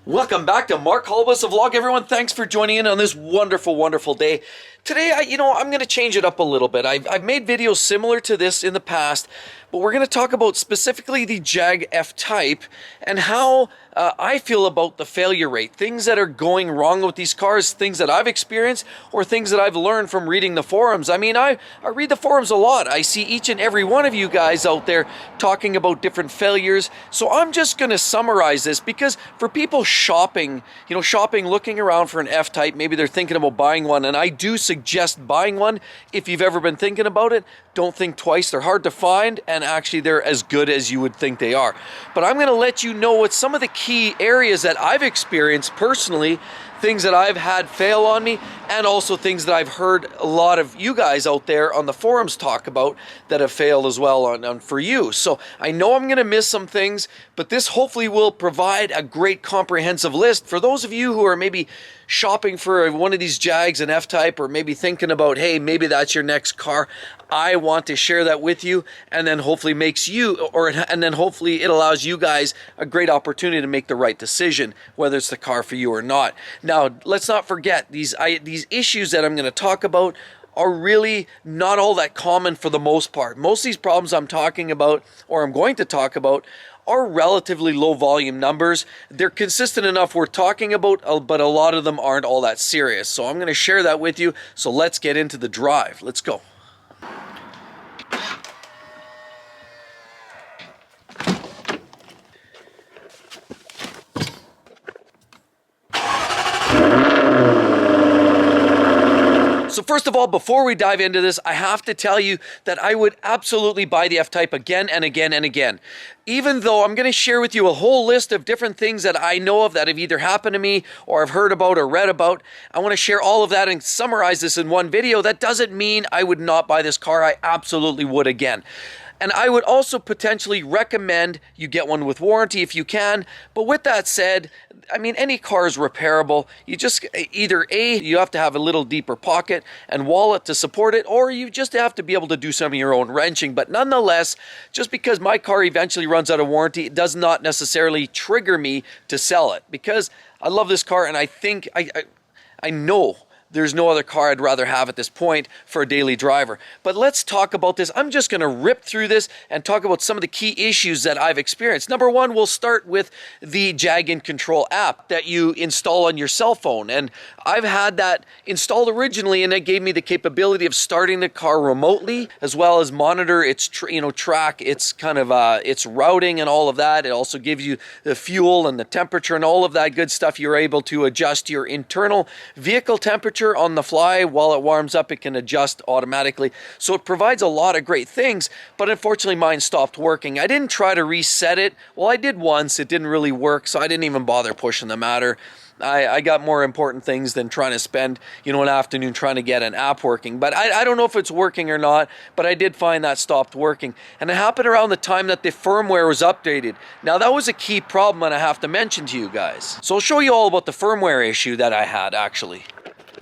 Welcome back to Mark Holbus Vlog, everyone. Thanks for joining in on this wonderful, wonderful day. Today, I'm going to change it up a little bit. I've made videos similar to this in the past, but we're going to talk about specifically the Jag F Type and how I feel about the failure rate. Things that are going wrong with these cars, things that I've experienced, or things that I've learned from reading the forums. I mean, I read the forums a lot. I see each and every one of you guys out there talking about different failures. So I'm just going to summarize this because for people shopping, looking around for an F Type, maybe they're thinking about buying one, and I do suggest buying one if you've ever been thinking about it. Don't think twice. They're hard to find, and actually they're as good as you would think they are. But I'm going to let you know what some of the key areas that I've experienced personally, things that I've had fail on me, and also things that I've heard a lot of you guys out there on the forums talk about that have failed as well on for you. So I know I'm going to miss some things, but this hopefully will provide a great comprehensive list for those of you who are maybe shopping for one of these Jags and F Type, or maybe thinking about, hey, maybe that's your next car. I want to share that with you, and then hopefully hopefully it allows you guys a great opportunity to make the right decision, whether it's the car for you or not. Now, let's not forget these issues that I'm going to talk about are really not all that common for the most part. Most of these problems I'm talking about, or I'm going to talk about, are relatively low volume numbers. They're consistent enough we're talking about, but a lot of them aren't all that serious. So I'm going to share that with you. So let's get into the drive. Let's go. So first of all, before we dive into this, I have to tell you that I would absolutely buy the F Type again and again and again. Even though I'm going to share with you a whole list of different things that I know of that have either happened to me or I've heard about or read about, I want to share all of that and summarize this in one video. That doesn't mean I would not buy this car. I absolutely would again. And I would also potentially recommend you get one with warranty if you can. But with that said, I mean, any car is repairable. You just either you have to have a little deeper pocket and wallet to support it, or you just have to be able to do some of your own wrenching. But nonetheless, just because my car eventually runs out of warranty, it does not necessarily trigger me to sell it, because I love this car, and I think I know there's no other car I'd rather have at this point for a daily driver. But let's talk about this. I'm just going to rip through this and talk about some of the key issues that I've experienced. Number one, we'll start with the Jag In Control app that you install on your cell phone. And I've had that installed originally, and it gave me the capability of starting the car remotely, as well as monitor its track its kind of its routing and all of that. It also gives you the fuel and the temperature and all of that good stuff. You're able to adjust your internal vehicle temperature on the fly. While it warms up, it can adjust automatically. So it provides a lot of great things, but unfortunately mine stopped working. I didn't try to reset it. Well, I did once. It didn't really work, so I didn't even bother pushing the matter. I got more important things than trying to spend, an afternoon trying to get an app working. But I don't know if it's working or not, but I did find that stopped working. And it happened around the time that the firmware was updated. Now, that was a key problem, and I have to mention to you guys. So I'll show you all about the firmware issue that I had, actually.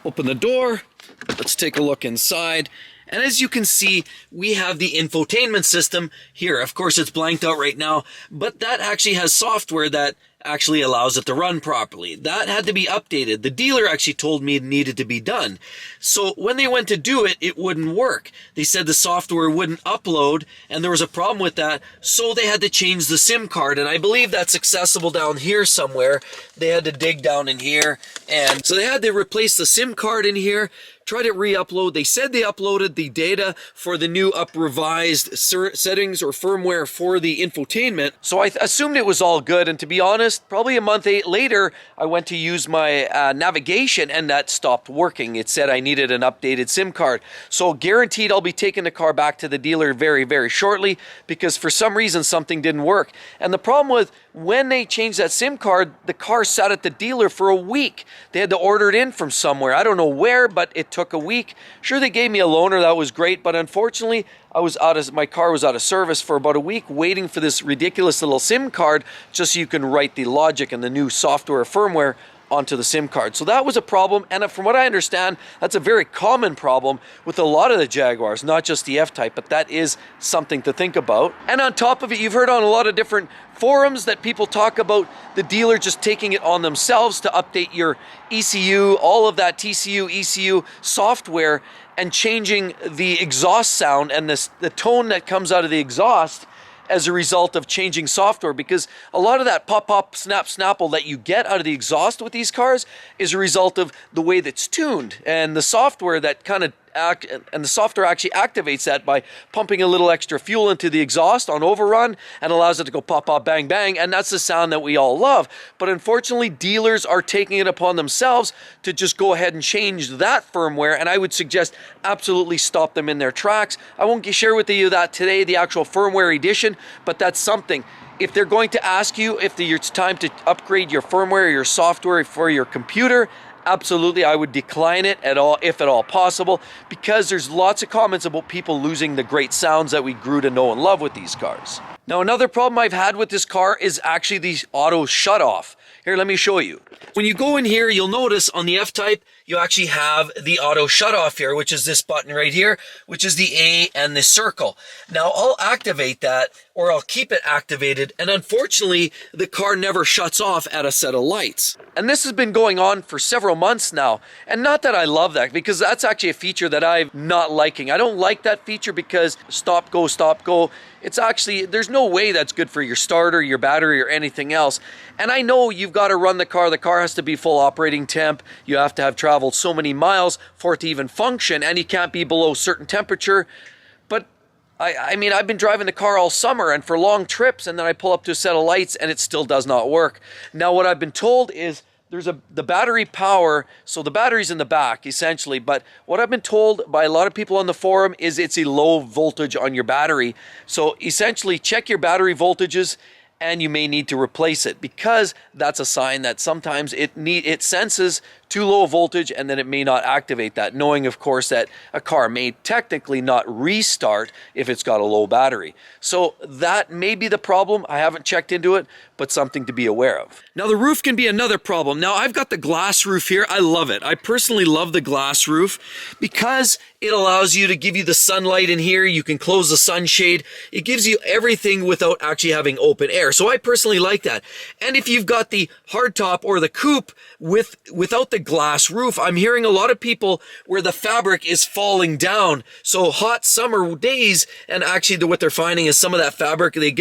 Open the door. Let's take a look inside. And as you can see, we have the infotainment system here. Of course, it's blanked out right now, but that actually has software that actually allows it to run properly. That had to be updated. The dealer actually told me it needed to be done. So when they went to do it, it wouldn't work. They said the software wouldn't upload, and there was a problem with that, so they had to change the SIM card, and I believe that's accessible down here somewhere. They had to dig down in here, and so they had to replace the SIM card in here, try to re-upload. They said they uploaded the data for the new revised settings or firmware for the infotainment. So I assumed it was all good, and to be honest, probably a month later, I went to use my navigation, and that stopped working. It said I needed an updated SIM card. So guaranteed I'll be taking the car back to the dealer very, very shortly, because for some reason something didn't work. And the problem was, when they changed that SIM card, the car sat at the dealer for a week. They had to order it in from somewhere. I don't know where, but it took a week. Sure, they gave me a loaner. That was great, but unfortunately, my car was out of service for about a week, waiting for this ridiculous little SIM card just so you can write the logic and the new software firmware onto the SIM card. So that was a problem, and from what I understand, that's a very common problem with a lot of the Jaguars, not just the F-Type, but that is something to think about. And on top of it, you've heard on a lot of different forums that people talk about the dealer just taking it on themselves to update your ECU, all of that TCU, ECU software, and changing the exhaust sound and the tone that comes out of the exhaust as a result of changing software, because a lot of that pop-pop, snap-snapple that you get out of the exhaust with these cars is a result of the way that's tuned and the software that kind of the software actually activates that by pumping a little extra fuel into the exhaust on overrun and allows it to go pop, pop, bang, bang, and that's the sound that we all love. But unfortunately, dealers are taking it upon themselves to just go ahead and change that firmware, and I would suggest absolutely stop them in their tracks. I won't share with you that today, the actual firmware edition, but that's something. If they're going to ask you if it's time to upgrade your firmware or your software for your computer, absolutely, I would decline it at all, if at all possible, because there's lots of comments about people losing the great sounds that we grew to know and love with these cars. Now, another problem I've had with this car is actually the auto shut-off. Here, let me show you. When you go in here, you'll notice on the F-Type, you actually have the auto shut-off here, which is this button right here, which is the A and the circle. Now, I'll activate that, or I'll keep it activated, and unfortunately, the car never shuts off at a set of lights. And this has been going on for several months now, and not that I love that, because that's actually a feature that I'm not liking. I don't like that feature because stop, go, it's actually, there's no way that's good for your starter, your battery, or anything else. And I know you've got to run the car has to be full operating temp, you have to have traveled so many miles for it to even function, and you can't be below a certain temperature. But I mean, I've been driving the car all summer and for long trips, and then I pull up to a set of lights and it still does not work. Now, what I've been told is there's the battery power, so the battery's in the back essentially, but what I've been told by a lot of people on the forum is it's a low voltage on your battery. So essentially check your battery voltages, and you may need to replace it, because that's a sign that sometimes it senses too low a voltage, and then it may not activate that, knowing of course that a car may technically not restart if it's got a low battery. So that may be the problem. I haven't checked into it, but something to be aware of. Now, the roof can be another problem. Now, I've got the glass roof here. I love it. I personally love the glass roof because it allows you to give you the sunlight in here. You can close the sunshade. It gives you everything without actually having open air. So I personally like that. And if you've got the hardtop or the coupe without the glass roof, I'm hearing a lot of people where the fabric is falling down. So hot summer days, and actually what they're finding is some of that fabric, they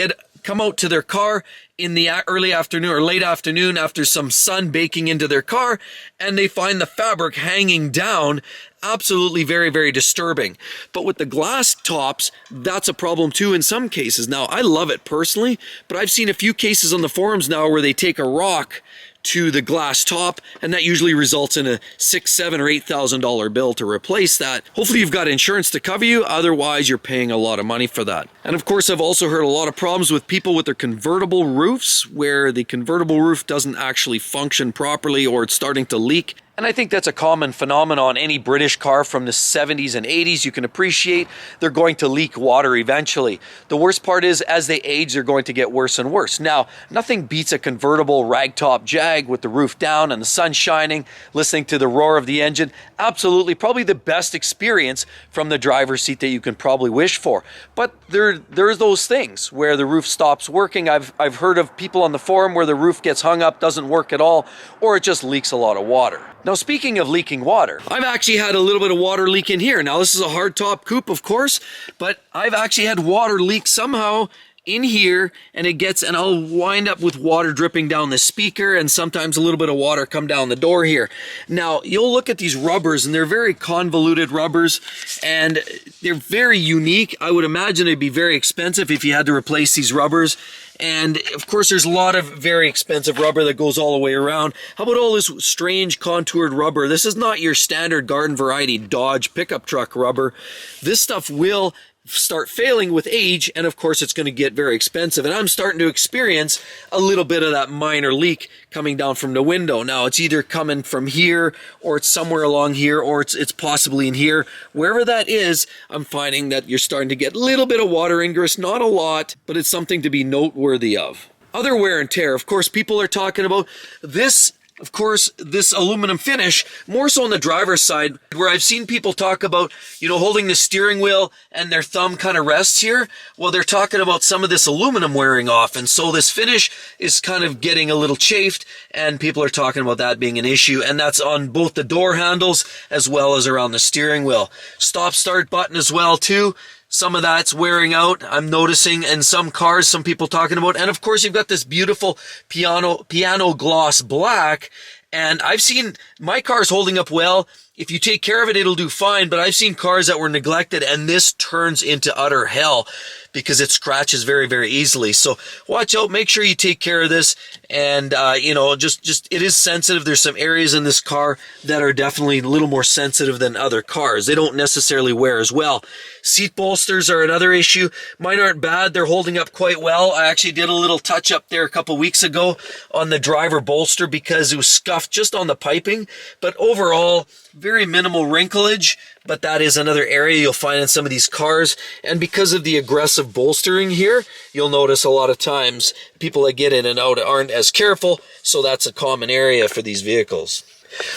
come out to their car in the early afternoon or late afternoon after some sun baking into their car, and they find the fabric hanging down. Absolutely very, very disturbing. But with the glass tops, that's a problem too in some cases. Now, I love it personally, but I've seen a few cases on the forums now where they take a rock to the glass top, and that usually results in a $6,000, $7,000, or $8,000 bill to replace that. Hopefully you've got insurance to cover you, otherwise you're paying a lot of money for that. And of course, I've also heard a lot of problems with people with their convertible roofs, where the convertible roof doesn't actually function properly, or it's starting to leak. And I think that's a common phenomenon. Any British car from the 70s and 80s, you can appreciate they're going to leak water eventually. The worst part is, as they age, they're going to get worse and worse. Now, nothing beats a convertible ragtop Jag with the roof down and the sun shining, listening to the roar of the engine. Absolutely, probably the best experience from the driver's seat that you can probably wish for. But there's those things where the roof stops working. I've heard of people on the forum where the roof gets hung up, doesn't work at all, or it just leaks a lot of water. Now, speaking of leaking water, I've actually had a little bit of water leak in here. Now, this is a hardtop coupe, of course, but I've actually had water leak somehow in here, and I'll wind up with water dripping down the speaker, and sometimes a little bit of water come down the door here. Now, you'll look at these rubbers, and they're very convoluted rubbers, and they're very unique. I would imagine it'd be very expensive if you had to replace these rubbers. And of course, there's a lot of very expensive rubber that goes all the way around. How about all this strange contoured rubber? This is not your standard garden variety Dodge pickup truck rubber. This stuff will start failing with age, and of course it's going to get very expensive. And I'm starting to experience a little bit of that minor leak coming down from the window. Now, it's either coming from here, or it's somewhere along here, or it's possibly in here. Wherever that is, I'm finding that you're starting to get a little bit of water ingress, not a lot, but it's something to be noteworthy of. Other wear and tear, of course, people are talking about this of course, this aluminum finish, more so on the driver's side, where I've seen people talk about, you know, holding the steering wheel and their thumb kind of rests here. Well, they're talking about some of this aluminum wearing off, and so this finish is kind of getting a little chafed, and people are talking about that being an issue, and that's on both the door handles as well as around the steering wheel. Stop-start button as well, too. Some of that's wearing out, I'm noticing, in some cars, some people talking about. And of course, you've got this beautiful piano gloss black. And I've seen my cars holding up well. If you take care of it, it'll do fine. But I've seen cars that were neglected, and this turns into utter hell because it scratches very, very easily. So watch out. Make sure you take care of this. And, you know, just it is sensitive. There's some areas in this car that are definitely a little more sensitive than other cars. They don't necessarily wear as well. Seat bolsters are another issue. Mine aren't bad. They're holding up quite well. I actually did a little touch up there a couple weeks ago on the driver bolster because it was scuffed just on the piping. But overall, very minimal wrinklage, but that is another area you'll find in some of these cars. And because of the aggressive bolstering here, you'll notice a lot of times people that get in and out aren't as careful, so that's a common area for these vehicles.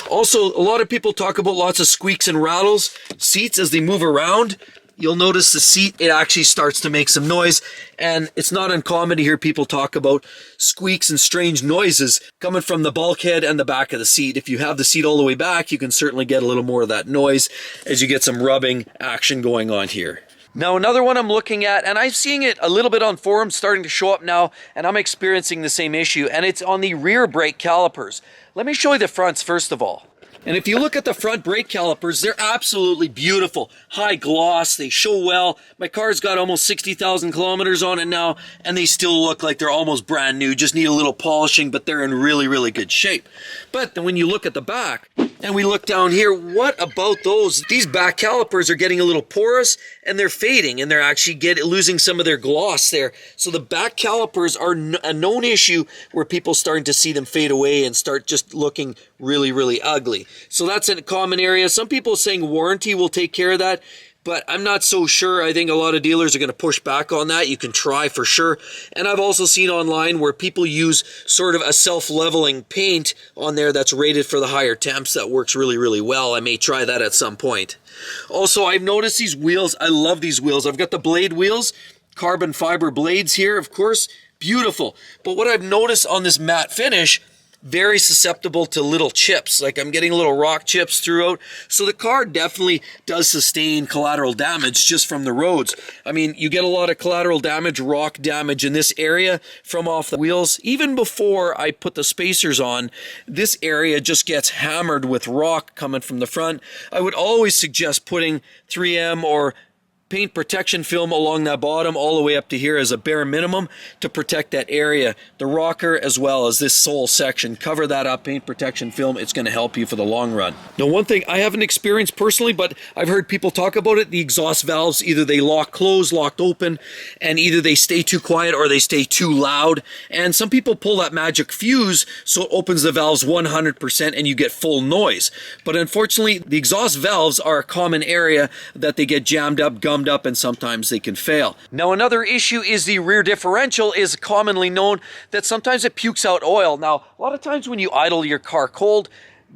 Also, a lot of people talk about lots of squeaks and rattles. Seats, as they move around, you'll notice the seat, it actually starts to make some noise, and it's not uncommon to hear people talk about squeaks and strange noises coming from the bulkhead and the back of the seat. If you have the seat all the way back, you can certainly get a little more of that noise as you get some rubbing action going on here. Now, another one I'm looking at, and I'm seeing it a little bit on forums starting to show up now, and I'm experiencing the same issue, and it's on the rear brake calipers. Let me show you the fronts first of all. And if you look at the front brake calipers, they're absolutely beautiful. High gloss, they show well. My car's got almost 60,000 kilometers on it now, and they still look like they're almost brand new. Just need a little polishing, but they're in really, really good shape. But then when you look at the back, and we look down here, what about those? These back calipers are getting a little porous, and they're fading, and they're actually losing some of their gloss there. So the back calipers are a known issue where people starting to see them fade away and start just looking really, really ugly. So that's a common area. Some people are saying warranty will take care of that, but I'm not so sure. I think a lot of dealers are going to push back on that. You can try for sure. And I've also seen online where people use sort of a self-leveling paint on there that's rated for the higher temps. That works really, really well. I may try that at some point. Also, I've noticed these wheels. I love these wheels. I've got the blade wheels, carbon fiber blades here, of course. Beautiful. But what I've noticed on this matte finish, very susceptible to little chips. Like I'm getting little rock chips throughout. So the car definitely does sustain collateral damage just from the roads. I mean, you get a lot of collateral damage, rock damage in this area from off the wheels. Even before I put the spacers on, this area just gets hammered with rock coming from the front. I would always suggest putting 3M or paint protection film along that bottom all the way up to here as a bare minimum to protect that area. The rocker as well as this sole section, cover that up, paint protection film. It's going to help you for the long run. Now, one thing I haven't experienced personally, but I've heard people talk about it, the exhaust valves, either they lock closed, locked open, and either they stay too quiet or they stay too loud. And some people pull that magic fuse so it opens the valves 100% and you get full noise. But unfortunately, the exhaust valves are a common area that they get jammed up, gummed up, and sometimes they can fail. Now, another issue is the rear differential is commonly known that sometimes it pukes out oil. Now, a lot of times when you idle your car cold,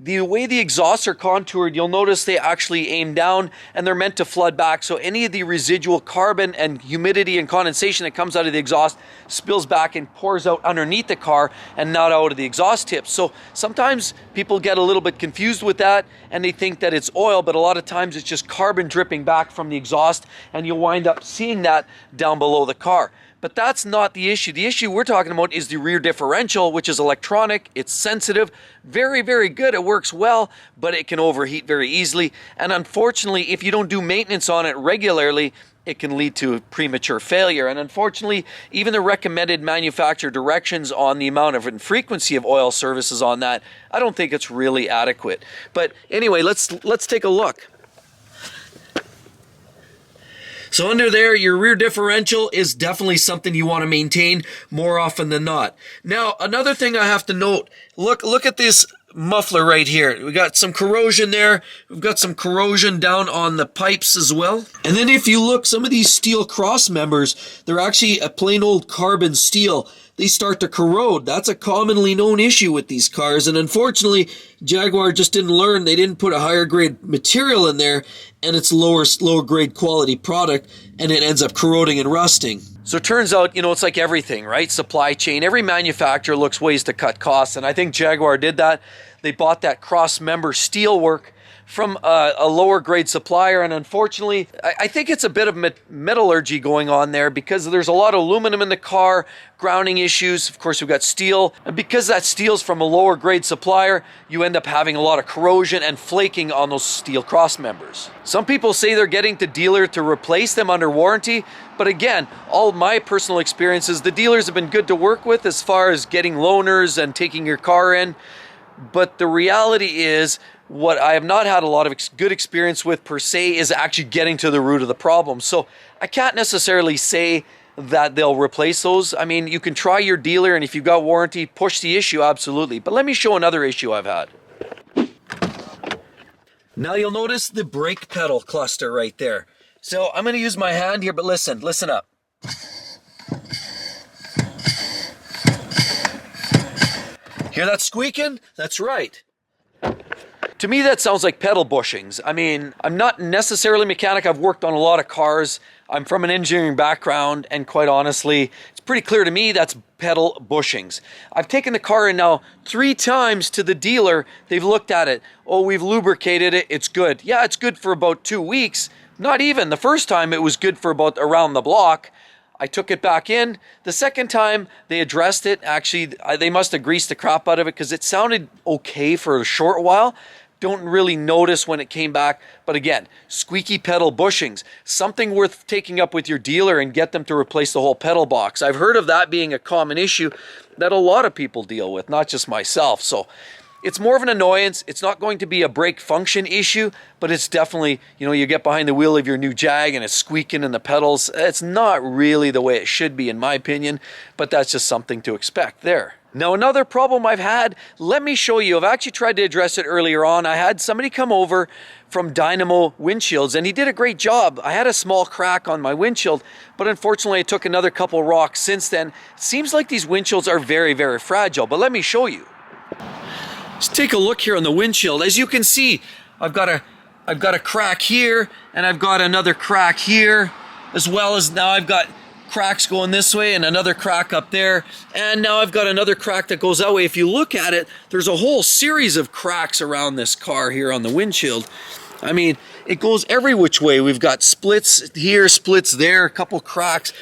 the way the exhausts are contoured, you'll notice they actually aim down and they're meant to flood back. So any of the residual carbon and humidity and condensation that comes out of the exhaust spills back and pours out underneath the car and not out of the exhaust tips. So sometimes people get a little bit confused with that and they think that it's oil, but a lot of times it's just carbon dripping back from the exhaust, and you'll wind up seeing that down below the car. But that's not the issue. The issue we're talking about is the rear differential, which is electronic. It's sensitive, very, very good. It works well, but it can overheat very easily. And unfortunately, if you don't do maintenance on it regularly, it can lead to premature failure. And unfortunately, even the recommended manufacturer directions on the amount of and frequency of oil services on that, I don't think it's really adequate. But anyway, let's take a look. So under there, your rear differential is definitely something you want to maintain more often than not. Now, another thing I have to note, look at this muffler right here. We got some corrosion there. We've got some corrosion down on the pipes as well. And then if you look, some of these steel cross members, they're actually a plain old carbon steel. they start to corrode. That's a commonly known issue with these cars, and unfortunately, Jaguar just didn't learn. They didn't put a higher grade material in there, and it's lower grade quality product, and it ends up corroding and rusting. So it turns out, it's like everything, right? Supply chain. Every manufacturer looks ways to cut costs, and I think Jaguar did that. They bought that cross-member steel work from a lower grade supplier, and unfortunately, I think it's a bit of metallurgy going on there because there's a lot of aluminum in the car, grounding issues. Of course, we've got steel, and because that steel's from a lower grade supplier, you end up having a lot of corrosion and flaking on those steel cross members. Some people say they're getting the dealer to replace them under warranty, but again, all my personal experiences, the dealers have been good to work with as far as getting loaners and taking your car in. But the reality is, what I have not had a lot of good experience with per se is actually getting to the root of the problem. So I can't necessarily say that they'll replace those. I mean, you can try your dealer, and if you've got warranty, push the issue, absolutely. But let me show another issue I've had. Now you'll notice the brake pedal cluster right there. So I'm going to use my hand here, but listen up. Hear that squeaking? That's right. To me, that sounds like pedal bushings. I mean, I'm not necessarily a mechanic. I've worked on a lot of cars. I'm from an engineering background, and quite honestly, it's pretty clear to me that's pedal bushings. I've taken the car in now 3 times to the dealer. They've looked at it. Oh, we've lubricated it. It's good. Yeah, it's good for about 2 weeks. Not even. The first time it was good for about around the block. I took it back in. The second time they addressed it, actually, they must have greased the crap out of it because it sounded okay for a short while. Don't really notice when it came back. But again, squeaky pedal bushings, something worth taking up with your dealer and get them to replace the whole pedal box. I've heard of that being a common issue that a lot of people deal with, not just myself. So it's more of an annoyance. It's not going to be a brake function issue, but it's definitely, you get behind the wheel of your new Jag and it's squeaking in the pedals. It's not really the way it should be, in my opinion, but that's just something to expect there. Now, another problem I've had, let me show you. I've actually tried to address it earlier on. I had somebody come over from Dynamo Windshields, and he did a great job. I had a small crack on my windshield, but unfortunately, I took another couple rocks since then. It seems like these windshields are very, very fragile, but let me show you. Let's take a look here on the windshield. As you can see, I've got a crack here, and I've got another crack here, as well as now I've got cracks going this way and another crack up there, and now I've got another crack that goes that way. If you look at it, there's a whole series of cracks around this car here on the windshield. I mean, it goes every which way. We've got splits here, splits there, a couple cracks.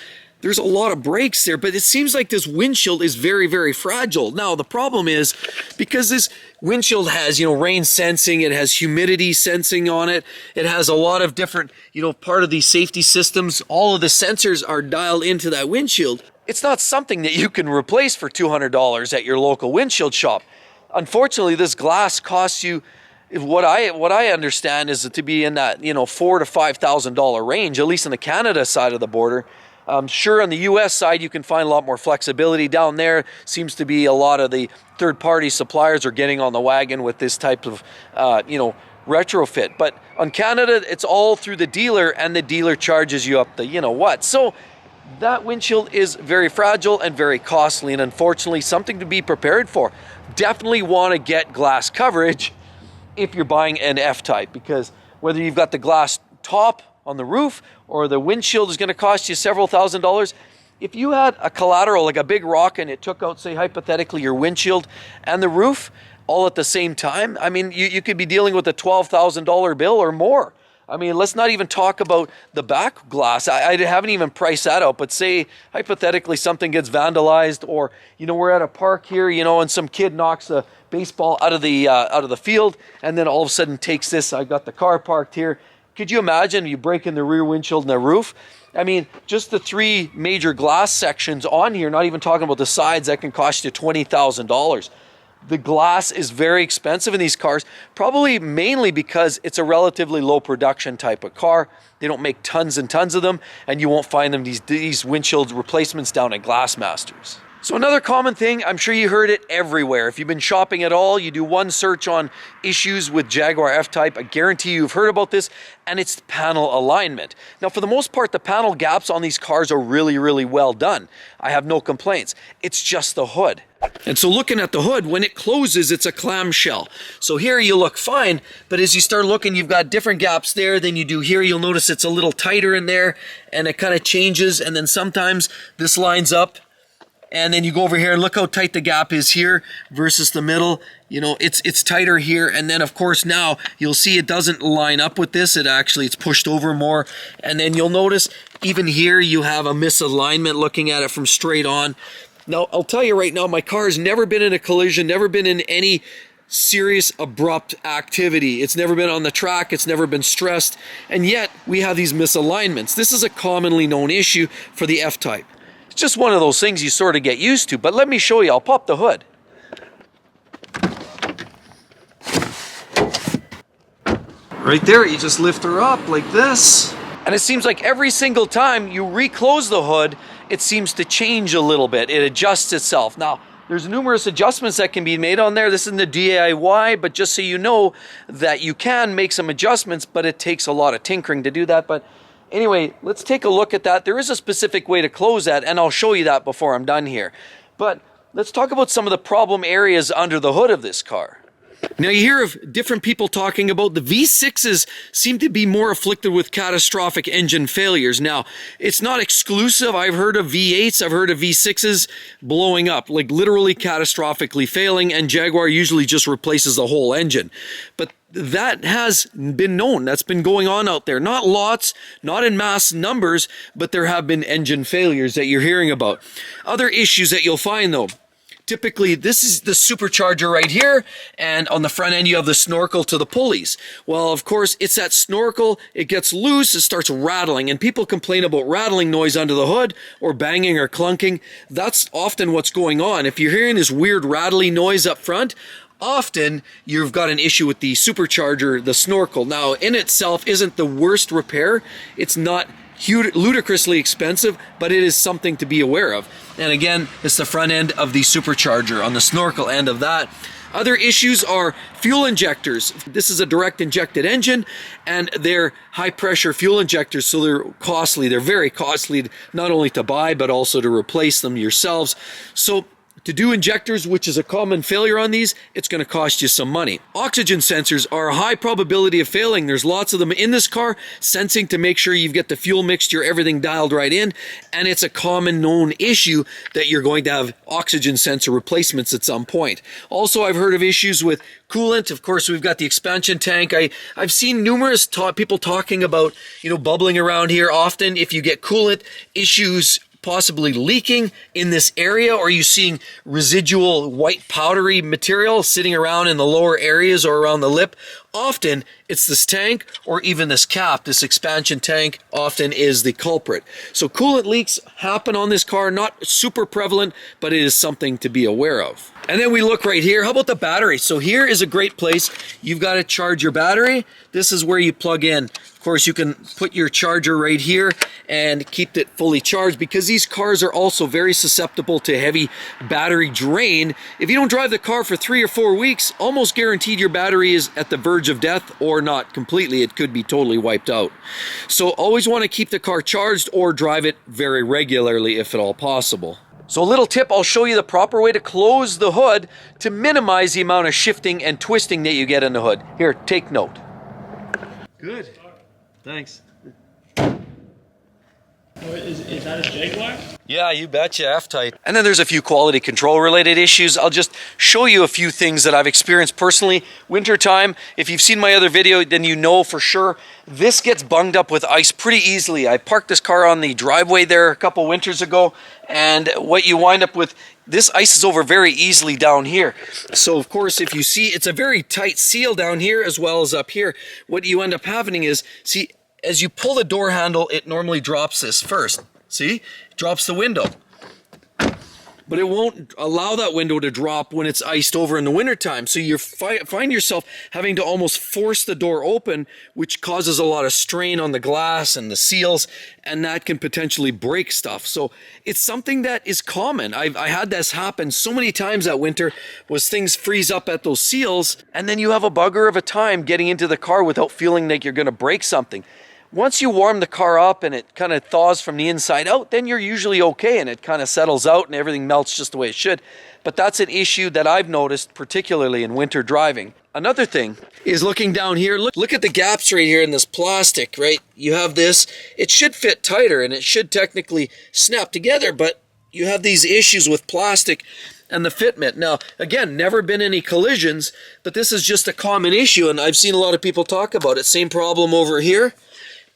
There's a lot of breaks there, but it seems like this windshield is very, very fragile. Now, the problem is because this windshield has, rain sensing, it has humidity sensing on it, it has a lot of different, part of these safety systems, all of the sensors are dialed into that windshield. It's not something that you can replace for $200 at your local windshield shop. Unfortunately, this glass costs you, what I understand is to be in that, $4,000 to $5,000 range, at least in the Canada side of the border. Sure, on the US side, you can find a lot more flexibility. Down there, seems to be a lot of the third-party suppliers are getting on the wagon with this type of, retrofit. But on Canada, it's all through the dealer, and the dealer charges you up the what. So that windshield is very fragile and very costly, and unfortunately, something to be prepared for. Definitely want to get glass coverage if you're buying an F-Type, because whether you've got the glass top on the roof or the windshield is going to cost you several $1,000s. If you had a collateral like a big rock and it took out, say, hypothetically, your windshield and the roof all at the same time, I mean, you could be dealing with a $12,000 bill or more. I mean, let's not even talk about the back glass. I haven't even priced that out, but say hypothetically something gets vandalized, or we're at a park here, and some kid knocks the baseball out of the field, and then all of a sudden takes this. I got the car parked here. Could you imagine you break in the rear windshield and the roof? I mean, just the 3 major glass sections on here, not even talking about the sides, that can cost you $20,000. The glass is very expensive in these cars, probably mainly because it's a relatively low production type of car. They don't make tons and tons of them, and you won't find them these windshield replacements down at Glassmasters. So another common thing, I'm sure you heard it everywhere. If you've been shopping at all, you do one search on issues with Jaguar F Type, I guarantee you've heard about this, and it's panel alignment. Now, for the most part, the panel gaps on these cars are really, really well done. I have no complaints. It's just the hood. And so looking at the hood, when it closes, it's a clamshell. So here you look fine, but as you start looking, you've got different gaps there than you do here. You'll notice it's a little tighter in there, and it kind of changes, and then sometimes this lines up. And then you go over here and look how tight the gap is here versus the middle. You know, it's tighter here. And then of course now you'll see it doesn't line up with this. It's pushed over more. And then you'll notice even here you have a misalignment looking at it from straight on. Now I'll tell you right now, my car has never been in a collision, never been in any serious abrupt activity. It's never been on the track, it's never been stressed, and yet we have these misalignments. This is a commonly known issue for the F Type. It's just one of those things you sort of get used to, but let me show you. I'll pop the hood. Right there, you just lift her up like this. And it seems like every single time you reclose the hood, it seems to change a little bit. It adjusts itself. Now, there's numerous adjustments that can be made on there. This isn't the DIY, but just so you know that you can make some adjustments, but it takes a lot of tinkering to do that. But anyway, let's take a look at that. There is a specific way to close that, and I'll show you that before I'm done here. But let's talk about some of the problem areas under the hood of this car. Now you hear of different people talking about the V6s seem to be more afflicted with catastrophic engine failures. Now, it's not exclusive. I've heard of V8s, I've heard of V6s blowing up, like literally catastrophically failing, and Jaguar usually just replaces the whole engine. But that has been known. That's been going on out there. Not lots, not in mass numbers, but there have been engine failures that you're hearing about. Other issues that you'll find though, typically, this is the supercharger right here, and on the front end you have the snorkel to the pulleys. Well, of course, it's that snorkel, it gets loose, it starts rattling, and people complain about rattling noise under the hood, or banging or clunking. That's often what's going on. If you're hearing this weird rattly noise up front, often you've got an issue with the supercharger, the snorkel. Now, in itself isn't the worst repair. It's not ludicrously expensive, but it is something to be aware of. And again, it's the front end of the supercharger on the snorkel end of that. Other issues are fuel injectors. This is a direct injected engine, and they're high pressure fuel injectors, so they're costly. They're very costly, not only to buy, but also to replace them yourselves. So to do injectors, which is a common failure on these, it's going to cost you some money. Oxygen sensors are a high probability of failing. There's lots of them in this car, sensing to make sure you've got the fuel mixture, everything dialed right in, and it's a common known issue that you're going to have oxygen sensor replacements at some point. Also, I've heard of issues with coolant. Of course, we've got the expansion tank. I've seen numerous people talking about, bubbling around here. Often, if you get coolant issues possibly leaking in this area, or you seeing residual white powdery material sitting around in the lower areas or around the lip, often it's this tank or even this cap, this expansion tank often is the culprit. So coolant leaks happen on this car, not super prevalent, but it is something to be aware of. And then we look right here. How about the battery? So here is a great place. You've got to charge your battery. This is where you plug in. Of course, you can put your charger right here and keep it fully charged, because these cars are also very susceptible to heavy battery drain. If you don't drive the car for 3 or 4 weeks, almost guaranteed your battery is at the verge of death, or not completely. It could be totally wiped out. So always want to keep the car charged or drive it very regularly if at all possible. So a little tip, I'll show you the proper way to close the hood to minimize the amount of shifting and twisting that you get in the hood. Here, take note. Good. Thanks. Is that a Jaguar? Yeah, you betcha, F-Type. And then there's a few quality control related issues. I'll just show you a few things that I've experienced personally. Wintertime, if you've seen my other video, then you know for sure this gets bunged up with ice pretty easily. I parked this car on the driveway there a couple winters ago, and what you wind up with, this ice is over very easily down here. So of course, if you see, it's a very tight seal down here as well as up here. What you end up happening is, see, as you pull the door handle, it normally drops this first. See? It drops the window. but it won't allow that window to drop when it's iced over in the wintertime. So you find yourself having to almost force the door open, which causes a lot of strain on the glass and the seals, and that can potentially break stuff. So it's something that is common. I had this happen so many times that winter, was things freeze up at those seals, and then you have a bugger of a time getting into the car without feeling like you're going to break something. Once you warm the car up and it kind of thaws from the inside out, then you're usually okay and it kind of settles out and everything melts just the way it should. But that's an issue that I've noticed, particularly in winter driving. Another thing is looking down here, look at the gaps right here in this plastic, right? You have this, it should fit tighter and it should technically snap together, but you have these issues with plastic and the fitment. Now, again, never been any collisions, but this is just a common issue and I've seen a lot of people talk about it. Same problem over here.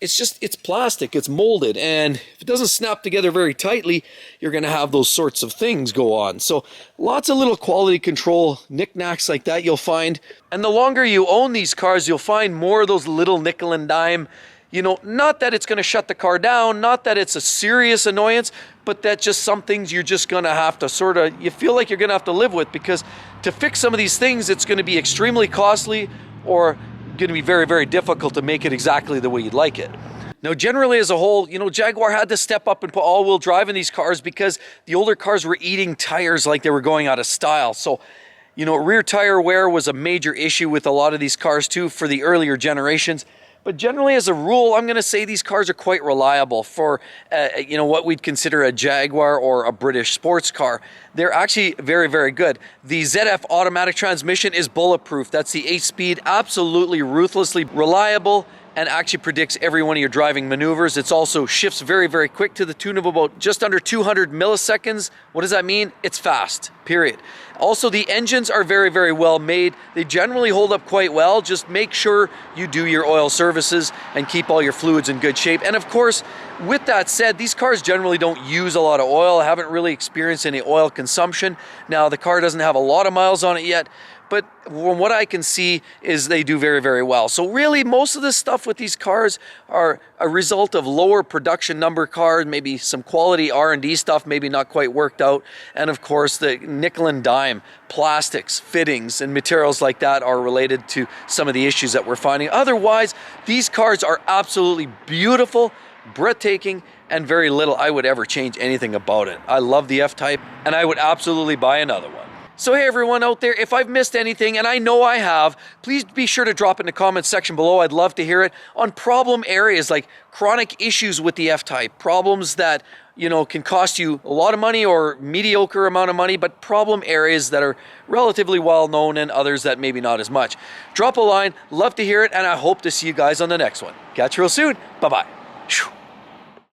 It's plastic, it's molded, and if it doesn't snap together very tightly, you're going to have those sorts of things go on. So lots of little quality control knickknacks like that you'll find. And the longer you own these cars, you'll find more of those little nickel and dime, you know, not that it's going to shut the car down, not that it's a serious annoyance, but that just some things you're just going to have to you feel like you're going to have to live with, because to fix some of these things, it's going to be extremely costly or going to be very, very difficult to make it exactly the way you'd like it. Now, generally as a whole, you know, Jaguar had to step up and put all-wheel drive in these cars because the older cars were eating tires like they were going out of style. So, you know, rear tire wear was a major issue with a lot of these cars too for the earlier generations. But generally as a rule, I'm going to say these cars are quite reliable for, you know, what we'd consider a Jaguar or a British sports car. They're actually very, very good. The ZF automatic transmission is bulletproof. That's the 8-speed, absolutely ruthlessly reliable, and actually predicts every one of your driving maneuvers. It's also shifts very, very quick to the tune of about just under 200 milliseconds. What does that mean? It's fast, period. Also, the engines are very, very well made. They generally hold up quite well. Just make sure you do your oil services and keep all your fluids in good shape. And of course, with that said, these cars generally don't use a lot of oil. I haven't really experienced any oil consumption. Now, the car doesn't have a lot of miles on it yet, but from what I can see is they do very, very well. So really, most of the stuff with these cars are a result of lower production number cars, maybe some quality R&D stuff, maybe not quite worked out. And of course, the nickel and dime, plastics, fittings, and materials like that are related to some of the issues that we're finding. Otherwise, these cars are absolutely beautiful, breathtaking, and very little I would ever change anything about it. I love the F Type, and I would absolutely buy another one. So hey everyone out there, if I've missed anything, and I know I have, please be sure to drop it in the comments section below. I'd love to hear it on problem areas like chronic issues with the F Type, problems that, you know, can cost you a lot of money or mediocre amount of money, but problem areas that are relatively well known and others that maybe not as much. Drop a line, love to hear it, and I hope to see you guys on the next one. Catch you real soon. Bye-bye.